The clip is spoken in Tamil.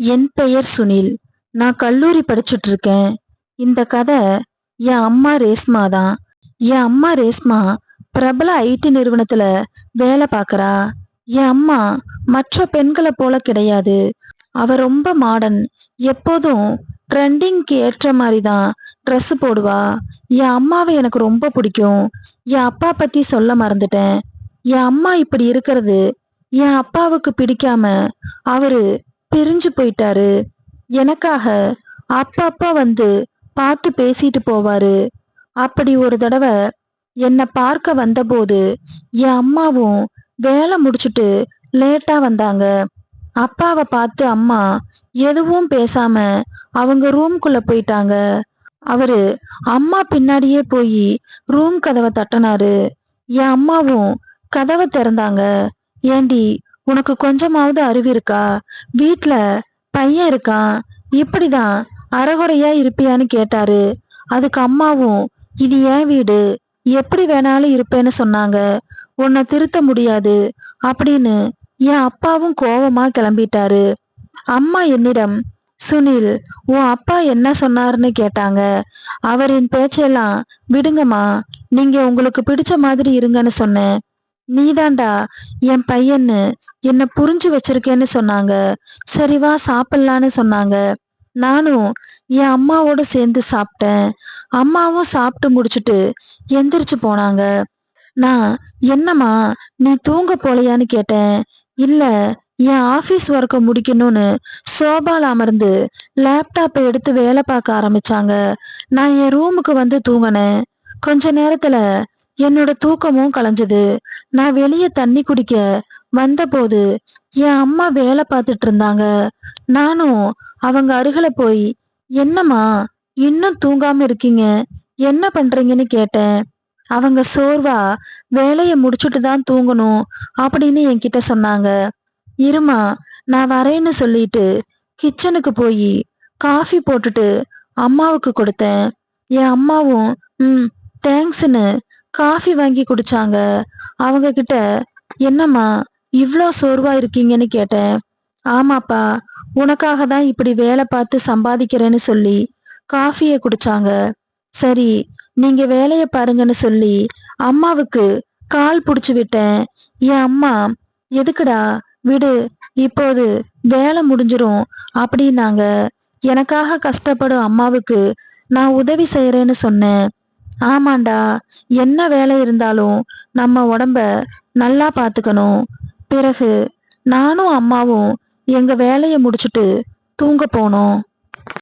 என் பெயர் சுனில். நான் கல்லூரி படிச்சுட்டு இருக்கேன். இந்த கதை என் அம்மா ரேஸ்மா தான். என் அம்மா ரேஸ்மா பிரபல ஐடி நிறுவனத்துல வேலை பார்க்கறா. என் அம்மா மற்ற பெண்களை போல கிடையாது. அவ ரொம்ப மாடர்ன். எப்போதும் ட்ரெண்டிங்க்கு ஏற்ற மாதிரி தான் ட்ரெஸ் போடுவா. என் அம்மாவை எனக்கு ரொம்ப பிடிக்கும். என் அப்பா பத்தி சொல்ல மறந்துட்டேன். என் அம்மா இப்படி இருக்கிறது என் அப்பாவுக்கு பிடிக்காம அவரு பிரிஞ்சு போயிட்டாரு. எனக்காக அப்பப்ப வந்து பார்த்து பேசிட்டு போவாரு. அப்படி ஒரு தடவை என்னை பார்க்க வந்தபோது என் அம்மாவும் வேலை முடிச்சுட்டு லேட்டா வந்தாங்க. அப்பாவை பார்த்து அம்மா எதுவும் பேசாம அவங்க ரூம்குள்ள போயிட்டாங்க. அவரு அம்மா பின்னாடியே போய் ரூம் கதவை தட்டினாரு. என் அம்மாவும் கதவை திறந்தாங்க. ஏண்டி, உனக்கு கொஞ்சமாவது அறிவு இருக்கா? வீட்ல பையன் இருக்கான், இப்படிதான் அரைகுறையா இருப்பியான்னு கேட்டாரு. அதுக்கு அம்மாவும் இது என் வீடு, எப்படி வேணாலும் இருப்பேன்னு சொன்னாங்க. உன்னை திருத்த முடியாது அப்படின்னு என் அப்பாவும் கோவமா கிளம்பிட்டாரு. அம்மா என்னிடம், சுனில், உன் அப்பா என்ன சொன்னாருன்னு கேட்டாங்க. அவரின் பேச்செல்லாம் விடுங்கம்மா, நீங்க உங்களுக்கு பிடிச்ச மாதிரி இருங்கன்னு சொன்னேன். நீதாண்டா என் பையன்னு என்ன புரிஞ்சு வச்சிருக்கேன்னு சொன்னாங்க. சரிவா சாப்பிடலான்னு சொன்னாங்க. நானும் என் அம்மாவோட சேர்ந்து சாப்பிட்டேன். அம்மாவும் சாப்பிட்டு முடிச்சுட்டு எந்திரிச்சு போனாங்க. நான், என்னம்மா நீ தூங்க போலையான்னு கேட்டேன். இல்ல, என் ஆபீஸ் ஒர்க்கை முடிக்கணும்னு சோபால அமர்ந்து லேப்டாப்பை எடுத்து வேலை பார்க்க ஆரம்பிச்சாங்க. நான் என் ரூமுக்கு வந்து தூங்கினேன். கொஞ்ச நேரத்துல என்னோட தூக்கமும் கலைஞ்சது. நான் வெளியே தண்ணி குடிக்க வந்தபோது என் அம்மா வேலை பார்த்துட்டு இருந்தாங்க. நானும் அவங்க அருகில போய், என்னம்மா இன்னும் தூங்காம இருக்கீங்க, என்ன பண்றீங்கன்னு கேட்டேன். அவங்க சோர்வா வேலையை முடிச்சுட்டு தான் தூங்கணும் அப்படின்னு என்கிட்ட சொன்னாங்க. இருமா, நான் வரேன்னு சொல்லிட்டு கிச்சனுக்கு போய் காஃபி போட்டுட்டு அம்மாவுக்கு கொடுத்தேன். என் அம்மாவும் தேங்க்ஸ்ன்னு காஃபி வாங்கி குடிச்சாங்க. அவங்க கிட்ட, என்னம்மா இவ்வளோ சோர்வா இருக்கீங்கன்னு கேட்டேன். ஆமாப்பா, உனக்காக தான் இப்படி வேலை பார்த்து சம்பாதிக்கிறேன்னு சொல்லி காஃபியை குடிச்சாங்க. சரி, நீங்க வேலையை பாருங்கன்னு சொல்லி அம்மாவுக்கு கால் பிடிச்சு விட்டேன். என் அம்மா, எதுக்குடா, விடு, இப்போது வேலை முடிஞ்சிரும் அப்படின்னாங்க. எனக்காக கஷ்டப்படும் அம்மாவுக்கு நான் உதவி செய்யறேன்னு சொன்னேன். ஆமாண்டா, என்ன வேலை இருந்தாலும் நம்ம உடம்ப நல்லா பார்த்துக்கணும். பிறகு நானும் அம்மாவும் எங்க வேலையை முடிச்சுட்டு தூங்க போனோம்.